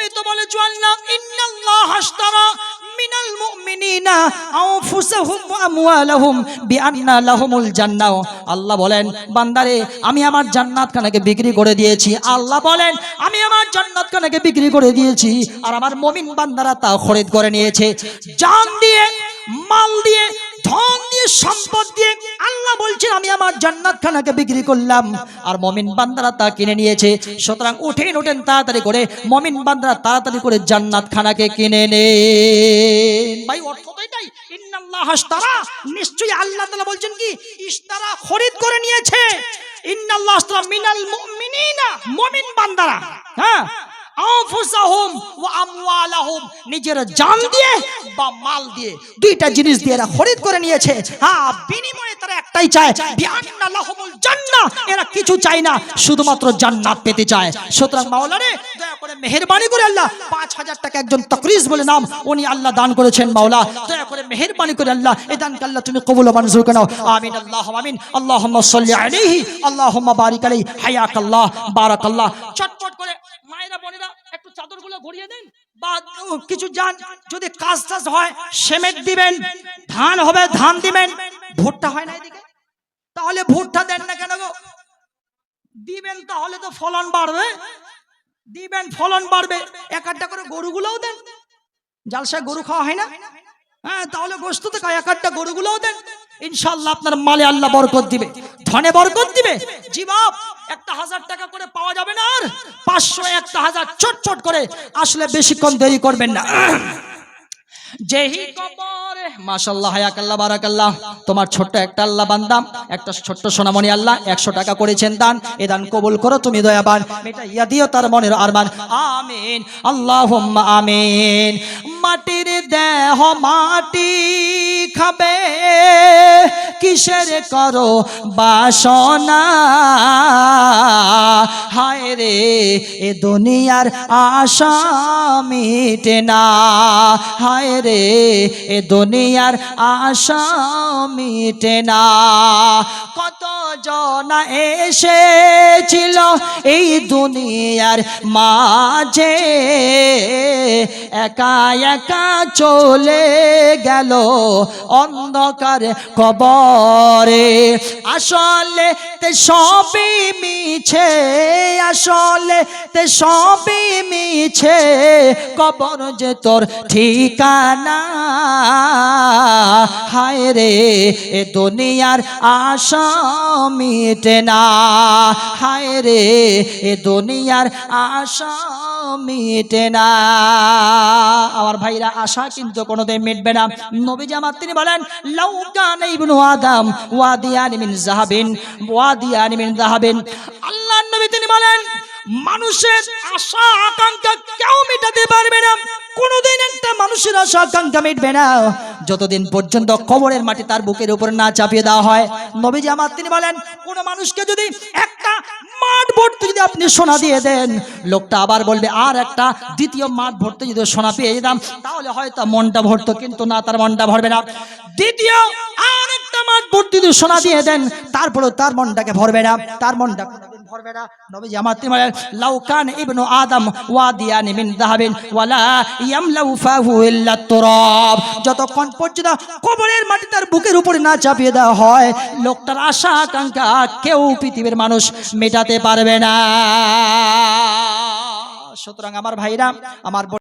জন্যই তো বলেছো আল্লাহ ইন্নাল্লাহ আশতারা মিনাল মুমিনিনা আনফুসাহুম ওয়া আমওয়ালাহুম বিআন্না লাহুমুল জান্নাহ। আল্লাহ বলেন বান্দারে আমি আমার জান্নাতখানাকে বিক্রি করে দিয়েছি। আল্লাহ বলেন আমি আমার জান্নাতখানাকে বিক্রি করে দিয়েছি আর আমার মুমিন বান্দারা তা খরিদ করে নিয়েছে। জান দিয়ে, মাল দিয়ে, ধন দিয়ে, সম্পদ দিয়ে আল্লাহ বলছেন আমি আমার জান্নাতখানাকে বিক্রি করলাম আর মুমিন বান্দারা তা কিনে নিয়েছে। সুতরাং ওঠেন তাড়াতাড়ি করে মুমিন বান্দারা তাড়াতাড়ি করে জান্নাতখানাকে কিনে নেন। ভাই অর্থ তো এটাই, ইন্নাল্লাহ আশতারা, নিশ্চয়ই আল্লাহ তাআলা বলছেন কি ইশতারা, খরিদ করে নিয়েছে। ইন্নাল্লাহ আশতারা মিনাল মুমিনিনা, মুমিন বান্দারা, হ্যাঁ, আনফুসাহুম ওয়া আমওয়ালাহুম, নিজের জান দিয়ে বা মাল দিয়ে, দুইটা জিনিস দিয়ে এরা খরিদ করে নিয়েছে। হ্যাঁ, বিনিময়ে তারা একটাই চায়, বিআন্না লাহুমুল জান্নাহ, এরা কিছু চায় না, শুধুমাত্র জান্নাত পেতে চায়। সুতরাং মাওলা রে দয়া করে মেহেরবানি করে আল্লাহ 5000 টাকা একজন তাকরিজ বলে নাম উনি আল্লাহ দান করেছেন। মাওলা দয়া করে মেহেরবানি করে আল্লাহ এই দানকে আল্লাহ তুমি কবুল ও মঞ্জুর করে নাও। আমিন আল্লাহুম্মা আমিন। আল্লাহুম্মা সাল্লি আলাইহি, আল্লাহুম্মা বারিক আলাইহি, হায়াকাল্লাহ, বারাকাল্লাহ। চটপট করে মায়েরা বোনেরা একটু চাদরগুলো ঘুরিয়ে দেন বা কিছু যান, যদি কাজ টাজ হয় সিমেন্ট দিবেন, ধান হবে ধান দিবেন। ভুট্টা হয় না এদিকে, তাহলে ভুট্টা দেন না কেন গো? দিবেন তাহলে তো ফলন বাড়বে, দিবেন ফলন বাড়বে। এক আধটা করে গরুগুলোও দেন, জালসায় গরু খাওয়া হয় না? হ্যাঁ, তাহলে গোশত তো এক আধটা গরুগুলোও দেন, ইনশাআল্লাহ আপনার মালে আল্লাহ বরকত দিবে, ধনে বরকত দিবে। জি বাপ, একটা 1000 টাকা করে পাওয়া যাবে না, আর 500, একটা 1000 চটচট করে আসলে বেশিক্ষণ দেরি করবেন না। যেহি কবরে মাশাআল্লাহ, হায়াকাল্লাহ, বারাকাল্লাহ। তোমার ছোট্ট একটা আল্লাহ বান্দা, একটা ছোট্ট সোনামণি আল্লাহ 100 টাকা করেছেন দান, এ দান কবুল করো তুমি দয়াবান, এটা ইয়া দিও তার মনের আরমান। আমিন আল্লাহুম্মা আমিন। মাটির দেহ মাটি খাবে, কিসের করো বাসনা, হায় রে এ দুনিয়ার আশা মিটে না, হায় রে এ দুনিয়ার আশা মিটে না। কত জনা এসেছিল এই দুনিয়ার মাঝে, একা একা চলে গেল অন্ধকার কবরে। আসলে তে সবই মিছে, আসলে তে সবই মিছে, কবর যে তোর ঠিকানা, হায় রে এ দুনিয়ার আশা মিটে না, হায় রে এ দুনিয়ার আশা মিটে না। আমার ভাইরা, আশা কিন্তু কোনোদিন মিটবে না। নবীজি আমার তিনি বলেন লাউ কানা ইবনু আদম ওয়াদিয়ান মিন যাহাবিন ওয়াদিয়ান মিন যাহাবিন, আল্লাহর নবী তিনি বলেন মানুষের আশা আকাঙ্ক্ষা কেউ মেটাতে পারবে না, কোনোদিন একটা মানুষের আশা আকাঙ্ক্ষা মিটবে না যতদিন পর্যন্ত কবরের মাটি তার বুকের উপর না চাপিয়ে দেওয়া হয়। নবীজি আমার তিনি বলেন কোন মানুষকে যদি একটা মাঠ ভর্তি যদি আপনি সোনা দিয়ে দেন, লোকটা আবার বলবে আর একটা দ্বিতীয় মাঠ ভর্তি যদি সোনা পেয়ে যেতাম তাহলে হয়তো মনটা ভরতো, কিন্তু না, তার মনটা ভরবে না। দ্বিতীয় আর একটা মাঠ ভর্তি যদি সোনা দিয়ে দেন তারপরেও তার মনটাকে ভরবে না, তার মনটা ভরবে না। নবীজি আমার তিনি বলেন লাউ কানা ইবনু আদম ওয়াদিয়ান মিন যাহাবিন ওয়ালা ইয়ামলাউ ফাহু ইল্লা তুরাব, যতক্ষণ পর্যন্ত কবরের মাটি তার বুকের উপরে না চাপিয়ে দেওয়া হয় লোকটার আশা আকাঙ্ক্ষা কেউ পৃথিবীর মানুষ মেটাতে পারবে না। সুতরাং আমার ভাইরা, আমার